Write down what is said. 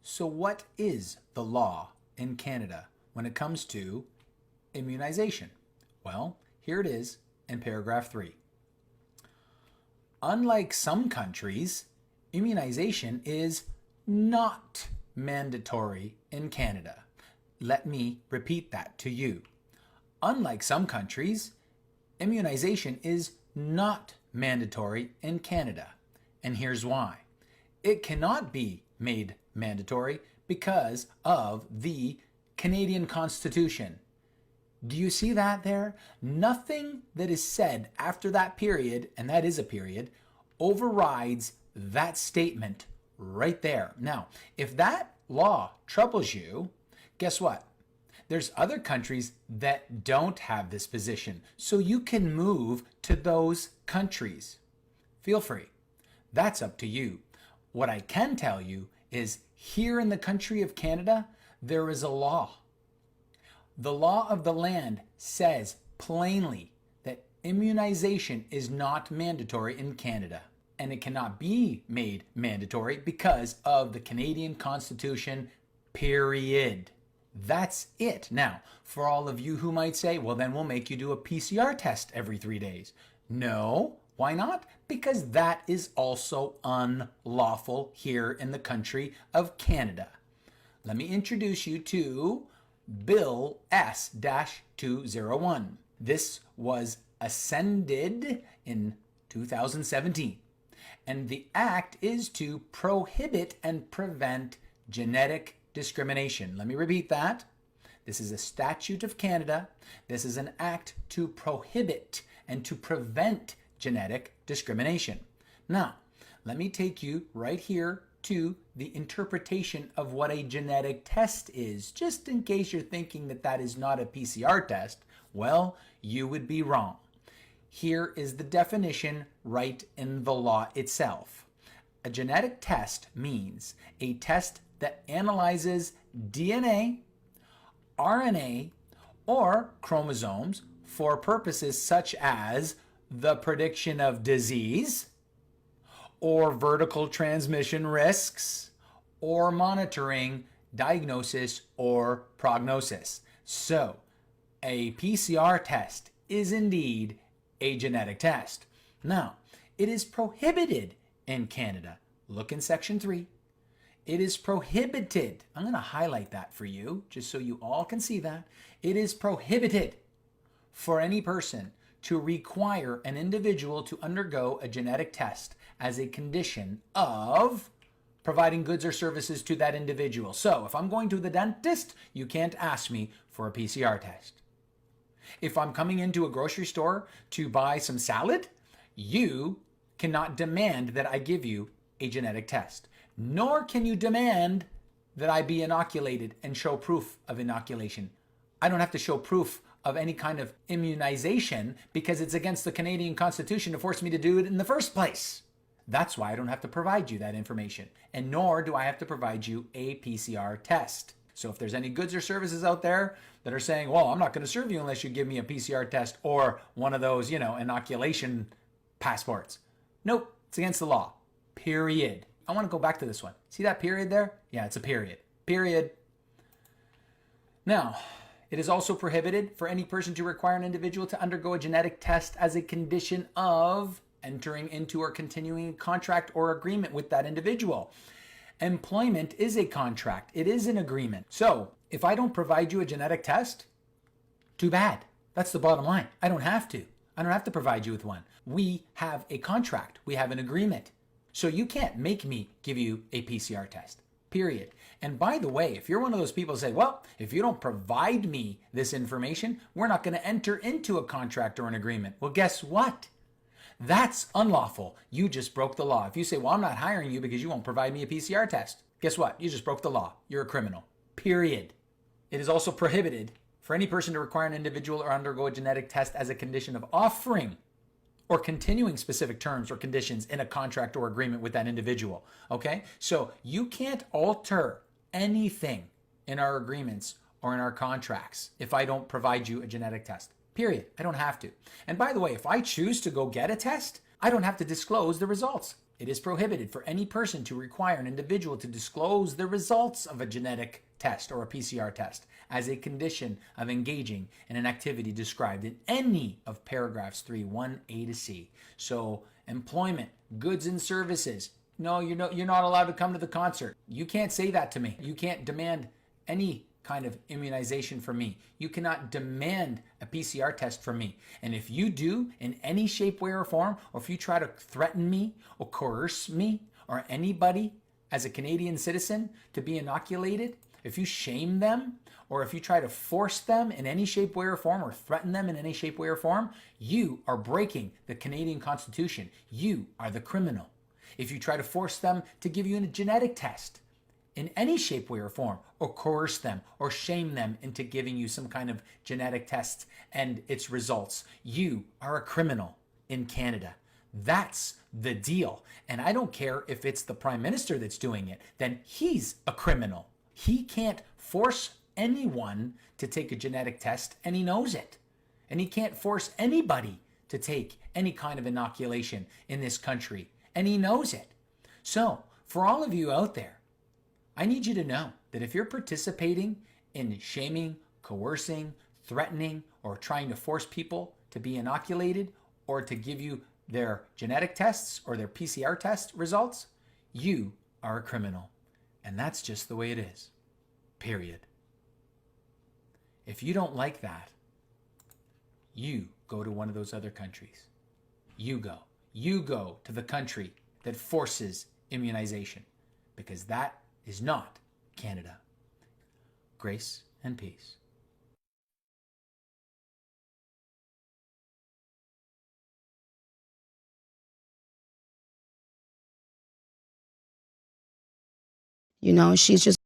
So what is the law in Canada when it comes to immunization? Well, here it is in paragraph 3. Unlike some countries, immunization is not mandatory in Canada. Let me repeat that to you. Unlike some countries, immunization is not mandatory in Canada. And here's why. It cannot be made mandatory because of the Canadian Constitution. Do you see that there? Nothing that is said after that period, and that is a period, overrides that statement right there. Now, if that law troubles you, guess what? There's other countries that don't have this position, so you can move to those countries. Feel free. That's up to you. What I can tell you is here in the country of Canada, there is a law. The law of the land says plainly that immunization is not mandatory in Canada, and it cannot be made mandatory because of the Canadian Constitution, period. That's it. Now, for all of you who might say, well, then we'll make you do a PCR test every 3 days. No, why not? Because that is also unlawful here in the country of Canada. Let me introduce you to Bill S-201. This was ascended in 2017. And the act is to prohibit and prevent genetic discrimination. Let me repeat that. This is a statute of Canada. This is an act to prohibit and to prevent genetic discrimination. Now, let me take you right here to the interpretation of what a genetic test is, just in case you're thinking that that is not a PCR test. Well, you would be wrong. Here is the definition right in the law itself. A genetic test means a test that analyzes DNA, RNA, or chromosomes for purposes such as the prediction of disease, or vertical transmission risks, or monitoring diagnosis or prognosis. So, a PCR test is indeed a genetic test. Now, it is prohibited in Canada. Look in section 3. It is prohibited. I'm going to highlight that for you, just so you all can see that. It is prohibited for any person to require an individual to undergo a genetic test as a condition of providing goods or services to that individual. So if I'm going to the dentist, you can't ask me for a PCR test. If I'm coming into a grocery store to buy some salad, you cannot demand that I give you a genetic test. Nor can you demand that I be inoculated and show proof of inoculation. I don't have to show proof of any kind of immunization because it's against the Canadian Constitution to force me to do it in the first place. That's why I don't have to provide you that information. And nor do I have to provide you a PCR test. So if there's any goods or services out there that are saying, well, I'm not going to serve you unless you give me a PCR test or one of those, inoculation passports. Nope, it's against the law. Period. I want to go back to this one. See that period there? Yeah, it's a period. Period. Now, it is also prohibited for any person to require an individual to undergo a genetic test as a condition of entering into or continuing a contract or agreement with that individual. Employment is a contract. It is an agreement. So, if I don't provide you a genetic test, too bad. That's the bottom line. I don't have to. I don't have to provide you with one. We have a contract. We have an agreement. So you can't make me give you a PCR test, period. And by the way, if you're one of those people who say, well, if you don't provide me this information, we're not going to enter into a contract or an agreement. Well, guess what? That's unlawful. You just broke the law. If you say, well, I'm not hiring you because you won't provide me a PCR test, guess what? You just broke the law. You're a criminal, period. It is also prohibited for any person to require an individual or undergo a genetic test as a condition of offering or continuing specific terms or conditions in a contract or agreement with that individual. Okay? So you can't alter anything in our agreements or in our contracts if I don't provide you a genetic test. Period. I don't have to. And by the way, if I choose to go get a test, I don't have to disclose the results. It is prohibited for any person to require an individual to disclose the results of a genetic test or a PCR test as a condition of engaging in an activity described in any of paragraphs 3, 1A to C. So employment, goods and services. No, you're not allowed to come to the concert. You can't say that to me. You can't demand any kind of immunization from me. You cannot demand a PCR test from me. And if you do in any shape, way, or form, or if you try to threaten me or coerce me or anybody as a Canadian citizen to be inoculated, if you shame them or if you try to force them in any shape, way, or form or threaten them in any shape, way, or form, you are breaking the Canadian Constitution. You are the criminal. If you try to force them to give you a genetic test in any shape, way, or form, or coerce them or shame them into giving you some kind of genetic test and its results, you are a criminal in Canada. That's the deal. And I don't care if it's the Prime Minister that's doing it, then he's a criminal. He can't force anyone to take a genetic test, and he knows it. And he can't force anybody to take any kind of inoculation in this country, and he knows it. So, for all of you out there, I need you to know that if you're participating in shaming, coercing, threatening, or trying to force people to be inoculated or to give you their genetic tests or their PCR test results, you are a criminal. And that's just the way it is. Period. If you don't like that, you go to one of those other countries. You go. You go to the country that forces immunization, because that is not Canada. Grace and peace. She's just